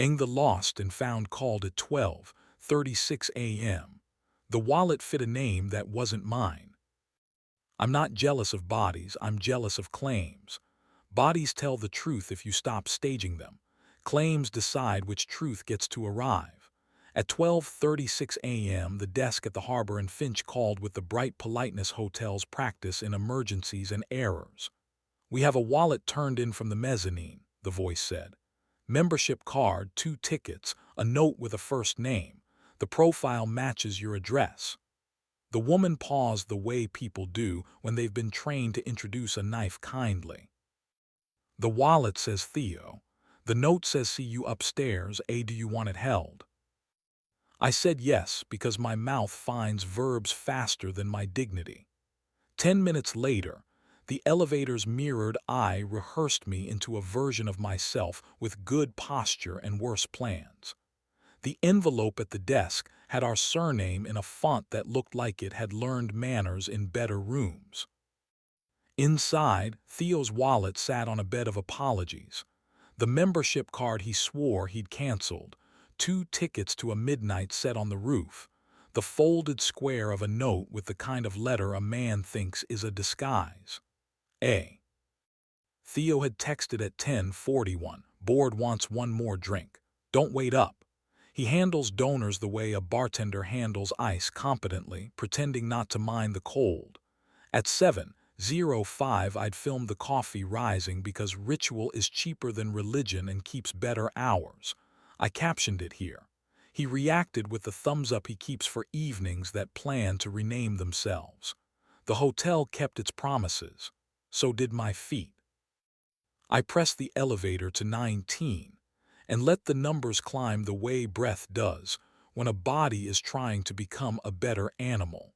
The lost and found called at 12:36 a.m. The wallet fit a name that wasn't mine. I'm not jealous of bodies, I'm jealous of claims. Bodies tell the truth if you stop staging them. Claims decide which truth gets to arrive. At 12:36 a.m., the desk at the Harbor and Finch called with the bright politeness hotels practice in emergencies and errors. "We have a wallet turned in from the mezzanine," the voice said. "Membership card, 2 tickets, a note with a first name. The profile matches your address." The woman paused the way people do when they've been trained to introduce a knife kindly. "The wallet says Theo. The note says see you upstairs. Do you want it held?" I said yes because my mouth finds verbs faster than my dignity. 10 minutes later, the elevator's mirrored eye rehearsed me into a version of myself with good posture and worse plans. The envelope at the desk had our surname in a font that looked like it had learned manners in better rooms. Inside, Theo's wallet sat on a bed of apologies. The membership card he swore he'd canceled, 2 tickets to a midnight set on the roof, the folded square of a note with the kind of letter a man thinks is a disguise. Theo had texted at 10:41, "Board wants one more drink. Don't wait up." He handles donors the way a bartender handles ice competently, pretending not to mind the cold. At 7:05, I'd filmed the coffee rising because ritual is cheaper than religion and keeps better hours. I captioned it here. He reacted with the thumbs up he keeps for evenings that plan to rename themselves. The hotel kept its promises. So did my feet. I pressed the elevator to 19 and let the numbers climb the way breath does when a body is trying to become a better animal.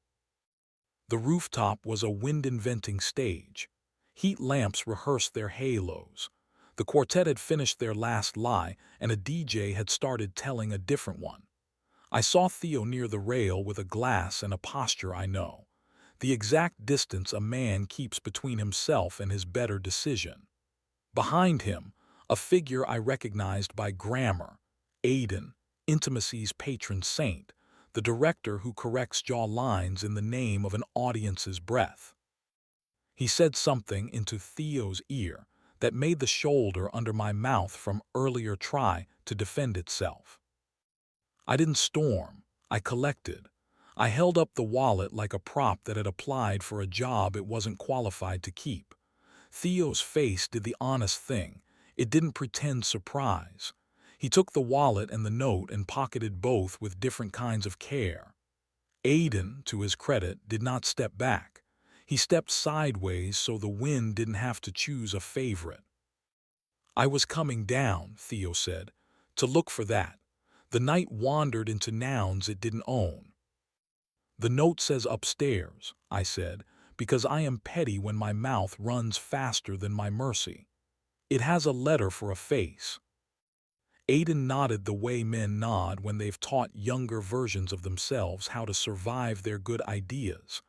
The rooftop was a wind-inventing stage. Heat lamps rehearsed their halos. The quartet had finished their last lie, and a DJ had started telling a different one. I saw Theo near the rail with a glass and a posture I know. The exact distance a man keeps between himself and his better decision. Behind him, a figure I recognized by grammar, Aiden, intimacy's patron saint, the director who corrects jaw lines in the name of an audience's breath. He said something into Theo's ear that made the shoulder under my mouth from earlier try to defend itself. I didn't storm, I collected. I held up the wallet like a prop that had applied for a job it wasn't qualified to keep. Theo's face did the honest thing. It didn't pretend surprise. He took the wallet and the note and pocketed both with different kinds of care. Aiden, to his credit, did not step back. He stepped sideways so the wind didn't have to choose a favorite. "I was coming down," Theo said, "to look for that." The night wandered into nouns it didn't own. "The note says upstairs," I said, because I am petty when my mouth runs faster than my mercy. "It has a letter for a face." Aiden nodded the way men nod when they've taught younger versions of themselves how to survive their good ideas.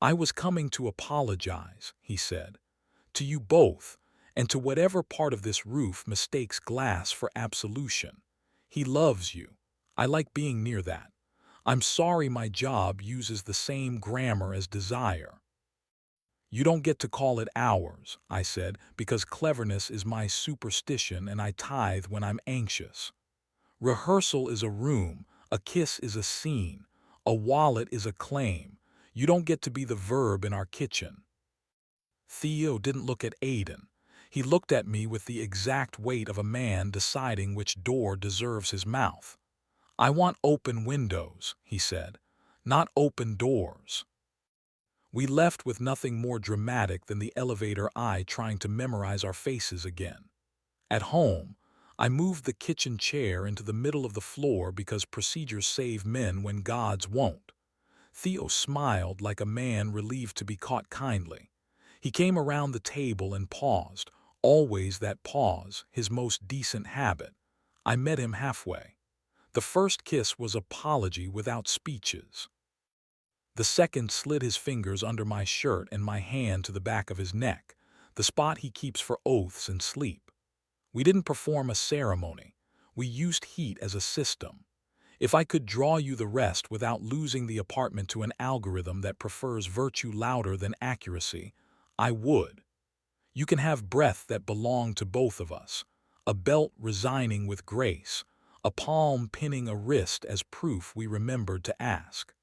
"I was coming to apologize," he said. "To you both, and to whatever part of this roof mistakes glass for absolution. He loves you. I like being near that. I'm sorry my job uses the same grammar as desire." "You don't get to call it ours," I said, "because cleverness is my superstition and I tithe when I'm anxious. Rehearsal is a room, a kiss is a scene, a wallet is a claim. You don't get to be the verb in our kitchen." Theo didn't look at Aiden. He looked at me with the exact weight of a man deciding which door deserves his mouth. "I want open windows," he said, "not open doors." We left with nothing more dramatic than the elevator eye trying to memorize our faces again. At home, I moved the kitchen chair into the middle of the floor because procedures save men when gods won't. Theo smiled like a man relieved to be caught kindly. He came around the table and paused, always that pause, his most decent habit. I met him halfway. The first kiss was apology without speeches. The second slid his fingers under my shirt and my hand to the back of his neck, the spot he keeps for oaths and sleep. We didn't perform a ceremony. We used heat as a system. If I could draw you the rest without losing the apartment to an algorithm that prefers virtue louder than accuracy, I would. You can have breath that belonged to both of us, a belt resigning with grace, a palm pinning a wrist as proof we remembered to ask.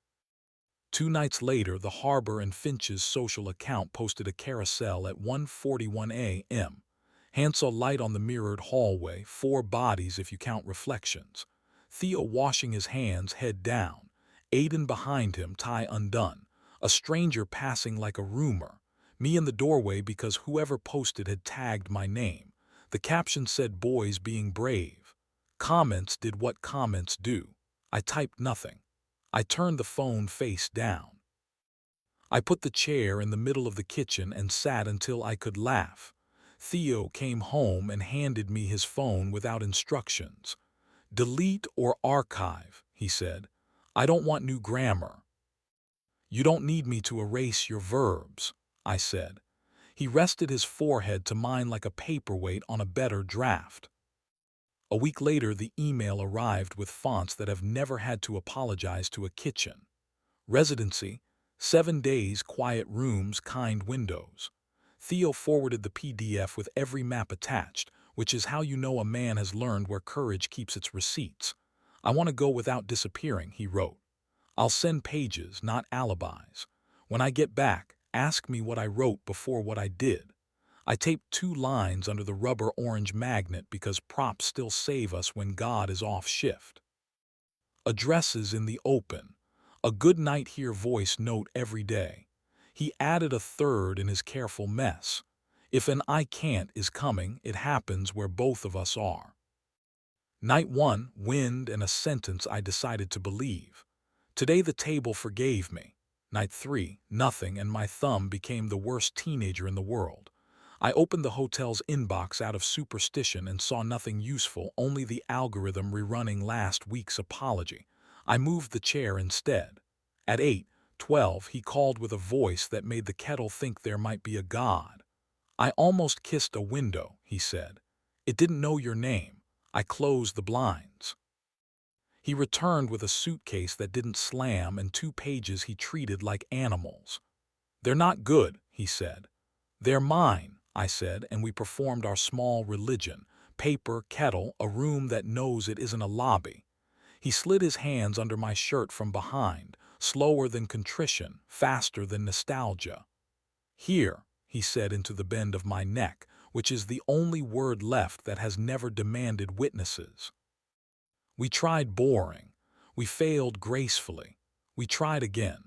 2 nights later, the Harbor and Finch's social account posted a carousel at 1:41 a.m. Hansel light on the mirrored hallway, 4 bodies if you count reflections. Theo washing his hands, head down. Aiden behind him, tie undone. A stranger passing like a rumor. Me in the doorway because whoever posted had tagged my name. The caption said boys being brave. Comments did what comments do. I typed nothing. I turned the phone face down. I put the chair in the middle of the kitchen and sat until I could laugh. Theo came home and handed me his phone without instructions. Delete or archive, he said. I don't want new grammar. You don't need me to erase your verbs, I said. He rested his forehead to mine like a paperweight on a better draft. A week later, the email arrived with fonts that have never had to apologize to a kitchen. Residency, 7 days, quiet rooms, kind windows. Theo forwarded the PDF with every map attached, which is how you know a man has learned where courage keeps its receipts. I want to go without disappearing, he wrote. I'll send pages, not alibis. When I get back, ask me what I wrote before what I did. I taped 2 lines under the rubber orange magnet because props still save us when God is off shift. Addresses in the open. A good night here voice note every day. He added a third in his careful mess. If an I can't is coming, it happens where both of us are. Night 1, wind and a sentence I decided to believe. Today the table forgave me. Night 3, nothing, and my thumb became the worst teenager in the world. I opened the hotel's inbox out of superstition and saw nothing useful, only the algorithm rerunning last week's apology. I moved the chair instead. At 8:12, he called with a voice that made the kettle think there might be a god. I almost kissed a window, he said. It didn't know your name. I closed the blinds. He returned with a suitcase that didn't slam and 2 pages he treated like animals. They're not good, he said. They're mine, I said, and we performed our small religion. Paper, kettle, a room that knows it isn't a lobby. He slid his hands under my shirt from behind, slower than contrition, faster than nostalgia. Here, he said into the bend of my neck, which is the only word left that has never demanded witnesses. We tried boring. We failed gracefully. We tried again.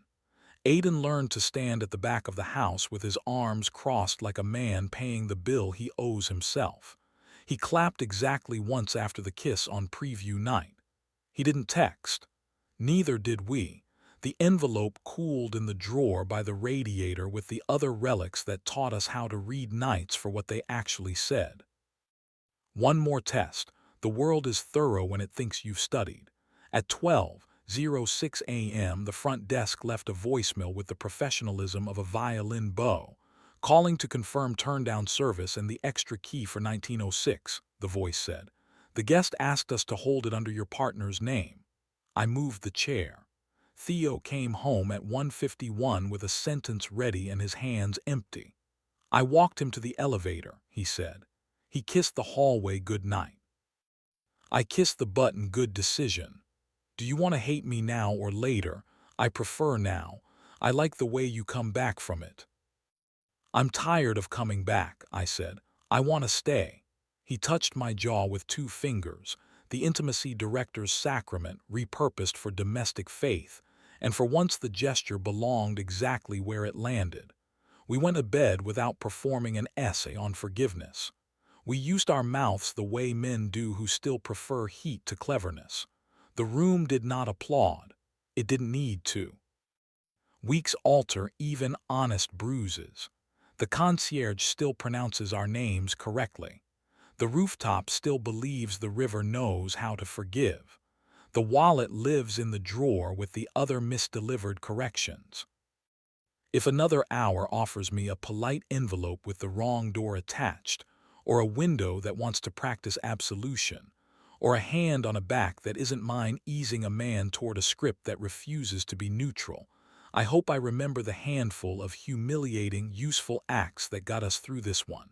Aiden learned to stand at the back of the house with his arms crossed like a man paying the bill he owes himself. He clapped exactly once after the kiss on preview night. He didn't text. Neither did we. The envelope cooled in the drawer by the radiator with the other relics that taught us how to read nights for what they actually said. One more test. The world is thorough when it thinks you've studied. At 12:06 a.m., the front desk left a voicemail with the professionalism of a violin bow. Calling to confirm turn-down service and the extra key for 1906, the voice said. The guest asked us to hold it under your partner's name. I moved the chair. Theo came home at 1:51 with a sentence ready and his hands empty. I walked him to the elevator, he said. He kissed the hallway good night. I kissed the button good decision. Do you want to hate me now or later? I prefer now. I like the way you come back from it. I'm tired of coming back, I said. I want to stay. He touched my jaw with 2 fingers, the intimacy director's sacrament repurposed for domestic faith, and for once the gesture belonged exactly where it landed. We went to bed without performing an essay on forgiveness. We used our mouths the way men do who still prefer heat to cleverness. The room did not applaud. It didn't need to. Weeks alter even honest bruises. The concierge still pronounces our names correctly. The rooftop still believes the river knows how to forgive. The wallet lives in the drawer with the other misdelivered corrections. If another hour offers me a polite envelope with the wrong door attached, or a window that wants to practice absolution, or a hand on a back that isn't mine easing a man toward a script that refuses to be neutral. I hope I remember the handful of humiliating, useful acts that got us through this one.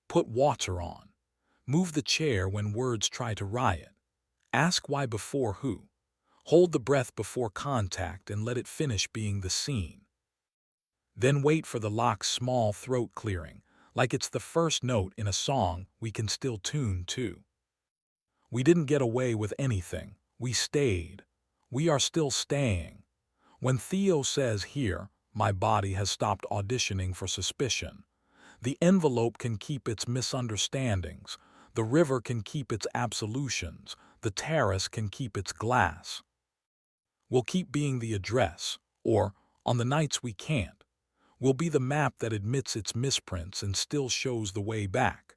Put water on. Move the chair when words try to riot. Ask why before who. Hold the breath before contact and let it finish being the scene. Then wait for the lock's small throat clearing, like it's the first note in a song we can still tune to. We didn't get away with anything. We stayed. We are still staying. When Theo says here, my body has stopped auditioning for suspicion, the envelope can keep its misunderstandings, the river can keep its absolutions, the terrace can keep its glass. We'll keep being the address, or, on the nights we can't, we'll be the map that admits its misprints and still shows the way back.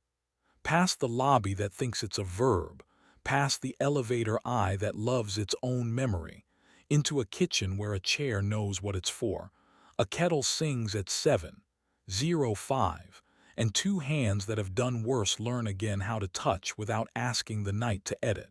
Past the lobby that thinks it's a verb, past the elevator eye that loves its own memory, into a kitchen where a chair knows what it's for, a kettle sings at 7:05, and two hands that have done worse learn again how to touch without asking the night to edit.